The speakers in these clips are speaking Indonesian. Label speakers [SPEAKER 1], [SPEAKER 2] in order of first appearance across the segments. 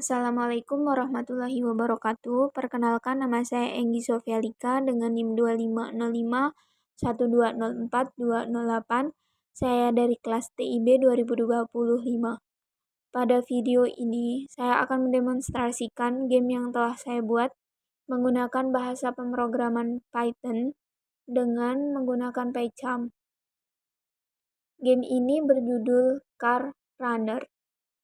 [SPEAKER 1] Assalamualaikum warahmatullahi wabarakatuh. Perkenalkan nama saya Enggi Sofialika dengan NIM 2505 1204 208. Saya dari kelas TIB 2025. Pada video ini, saya akan mendemonstrasikan game yang telah saya buat menggunakan bahasa pemrograman Python dengan menggunakan PyCharm. Game ini berjudul Car Runner,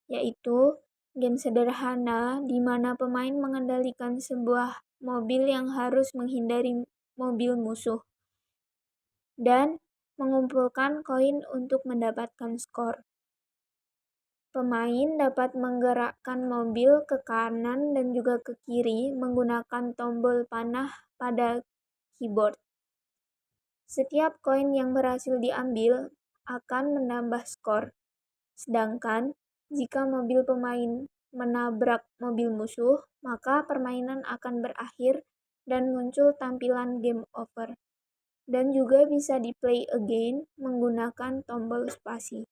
[SPEAKER 1] yaitu game sederhana di mana pemain mengendalikan sebuah mobil yang harus menghindari mobil musuh dan mengumpulkan koin untuk mendapatkan skor. Pemain dapat menggerakkan mobil ke kanan dan juga ke kiri menggunakan tombol panah pada keyboard. Setiap koin yang berhasil diambil akan menambah skor. Sedangkan jika mobil pemain menabrak mobil musuh, maka permainan akan berakhir dan muncul tampilan game over. Dan juga bisa di play again menggunakan tombol spasi.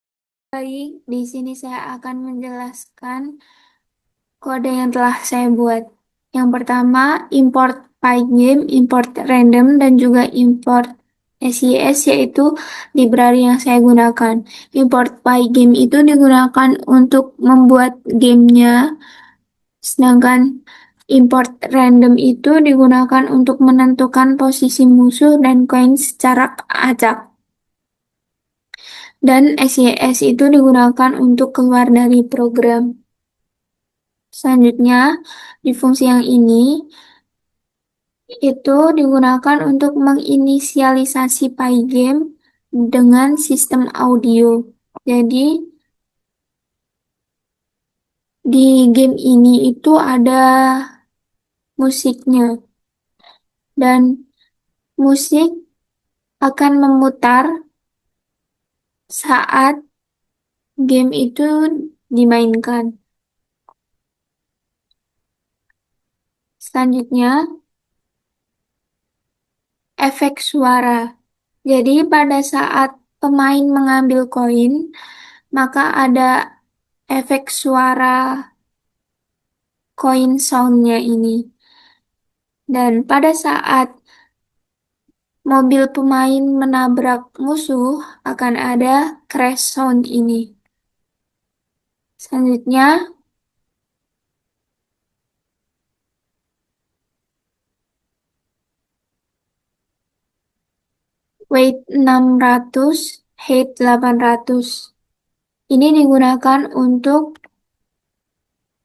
[SPEAKER 1] Baik, di sini saya akan menjelaskan kode yang telah saya buat. Yang pertama, import pygame, import random, dan juga import SYS, yaitu library yang saya gunakan. Import pygame itu digunakan untuk membuat gamenya, sedangkan import random itu digunakan untuk menentukan posisi musuh dan koin secara acak. Dan SYS itu digunakan untuk keluar dari program. Selanjutnya, di fungsi yang ini, itu digunakan untuk menginisialisasi pygame dengan sistem audio. Jadi, di game ini itu ada musiknya. Dan musik akan memutar saat game itu dimainkan. Selanjutnya, efek suara. Jadi pada saat pemain mengambil koin, maka ada efek suara koin soundnya ini. Dan pada saat mobil pemain menabrak musuh, akan ada crash sound ini. Selanjutnya, weight 600, height 800. Ini digunakan untuk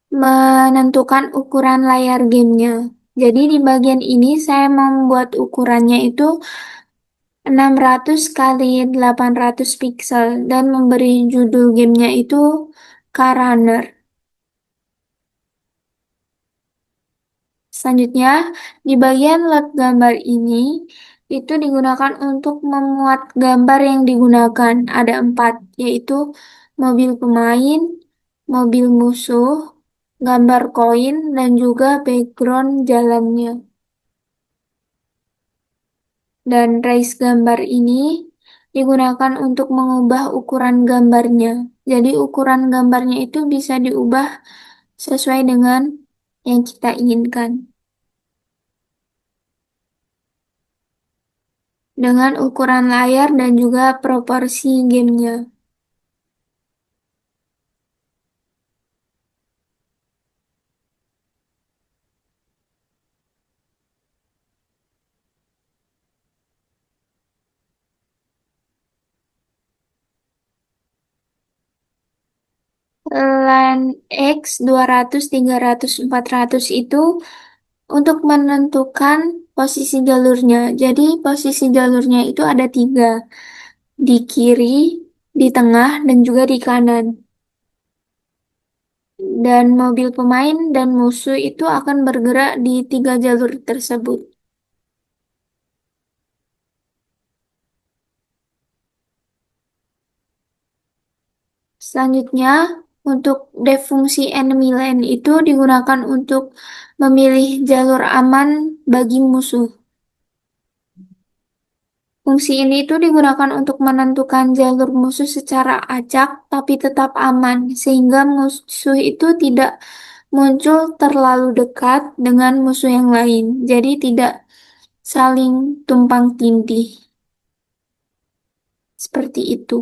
[SPEAKER 1] menentukan ukuran layar gamenya. Jadi di bagian ini saya membuat ukurannya itu 600 kali 800 pixel dan memberi judul gamenya itu Car Runner. Selanjutnya, di bagian load gambar ini, itu digunakan untuk memuat gambar yang digunakan. Ada 4, yaitu mobil pemain, mobil musuh, gambar koin, dan juga background jalannya. Dan raise gambar ini digunakan untuk mengubah ukuran gambarnya. Jadi ukuran gambarnya itu bisa diubah sesuai dengan yang kita inginkan. Dengan ukuran layar dan juga proporsi gamenya. Line X 200, 300, 400 itu untuk menentukan posisi jalurnya. Jadi posisi jalurnya itu ada 3. Di kiri, di tengah, dan juga di kanan. Dan mobil pemain dan musuh itu akan bergerak di 3 jalur tersebut. Selanjutnya, untuk defungsi enemy lane itu digunakan untuk memilih jalur aman bagi musuh. Fungsi ini itu digunakan untuk menentukan jalur musuh secara acak tapi tetap aman, sehingga musuh itu tidak muncul terlalu dekat dengan musuh yang lain, jadi tidak saling tumpang tindih. Seperti itu.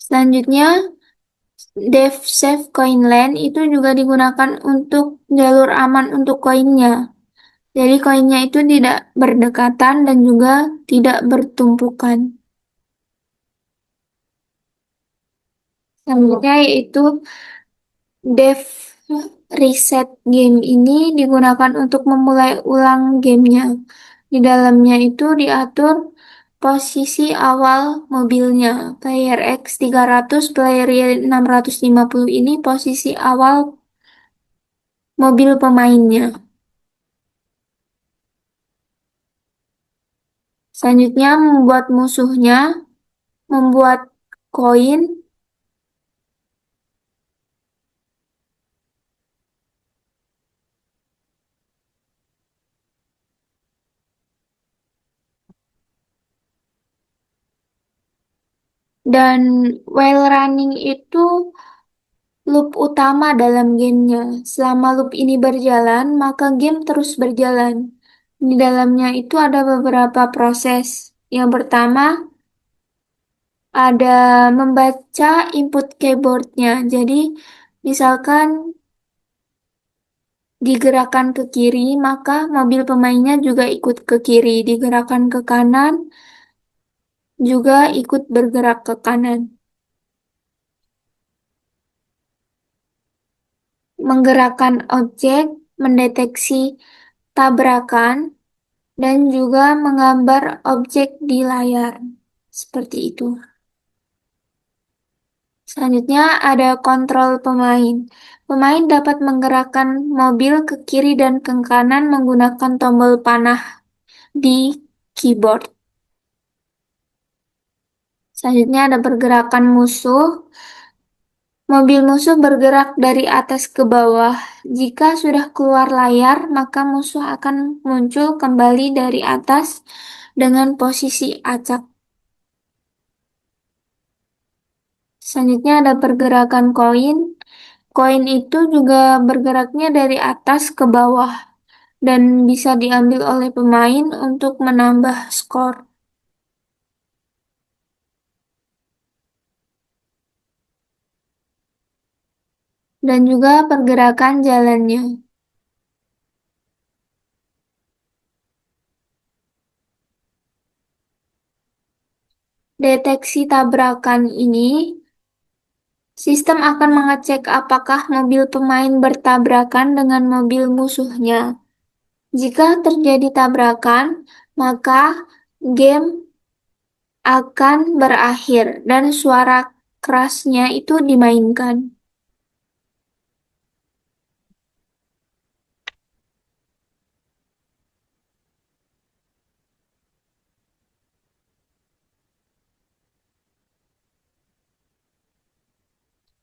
[SPEAKER 1] Selanjutnya, Dev Safe Coin Land itu juga digunakan untuk jalur aman untuk koinnya. Jadi koinnya itu tidak berdekatan dan juga tidak bertumpukan. Selanjutnya yaitu Dev Reset Game ini digunakan untuk memulai ulang gamenya. Di dalamnya itu diatur posisi awal mobilnya. Player X 300, player Y 650 ini posisi awal mobil pemainnya. Selanjutnya membuat musuhnya, membuat koin, dan while running itu loop utama dalam gamenya. Selama loop ini berjalan, maka game terus berjalan. Di dalamnya itu ada beberapa proses. Yang pertama, ada membaca input keyboardnya. Jadi, misalkan digerakkan ke kiri, maka mobil pemainnya juga ikut ke kiri. Digerakkan ke kanan, juga ikut bergerak ke kanan. Menggerakkan objek, mendeteksi tabrakan, dan juga menggambar objek di layar. Seperti itu. Selanjutnya ada kontrol pemain. Pemain dapat menggerakkan mobil ke kiri dan ke kanan menggunakan tombol panah di keyboard. Selanjutnya ada pergerakan musuh. Mobil musuh bergerak dari atas ke bawah. Jika sudah keluar layar, maka musuh akan muncul kembali dari atas dengan posisi acak. Selanjutnya ada pergerakan koin. Koin itu juga bergeraknya dari atas ke bawah dan bisa diambil oleh pemain untuk menambah skor. Dan juga pergerakan jalannya. Deteksi tabrakan ini, sistem akan mengecek apakah mobil pemain bertabrakan dengan mobil musuhnya. Jika terjadi tabrakan, maka game akan berakhir dan suara kerasnya itu dimainkan.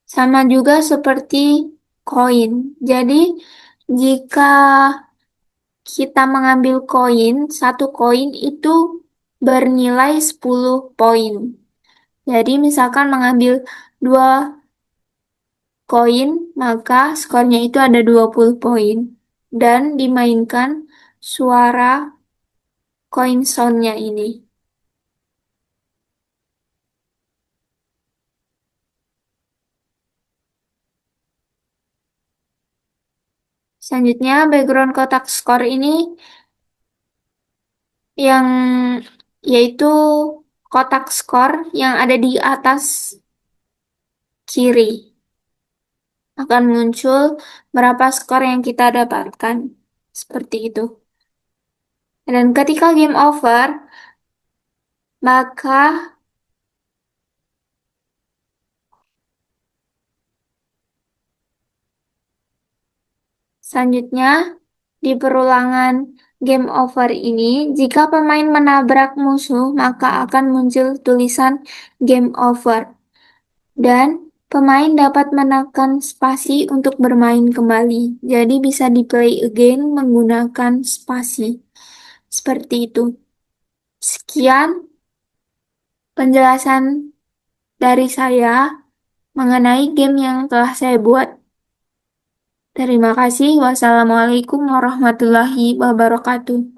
[SPEAKER 1] Sama juga seperti koin. Jadi, jika kita mengambil koin, satu koin itu bernilai 10 poin. Jadi, misalkan mengambil dua koin, maka skornya itu ada 20 poin. Dan dimainkan suara koin soundnya ini. Selanjutnya, background kotak skor ini yang yaitu kotak skor yang ada di atas kiri. Akan muncul berapa skor yang kita dapatkan. Seperti itu. Dan ketika game over, maka selanjutnya di perulangan game over ini, jika pemain menabrak musuh, maka akan muncul tulisan game over. Dan Pemain dapat menekan spasi untuk bermain kembali, jadi bisa di play again menggunakan spasi. Seperti itu. Sekian penjelasan dari saya mengenai game yang telah saya buat. Terima kasih. Wassalamualaikum warahmatullahi wabarakatuh.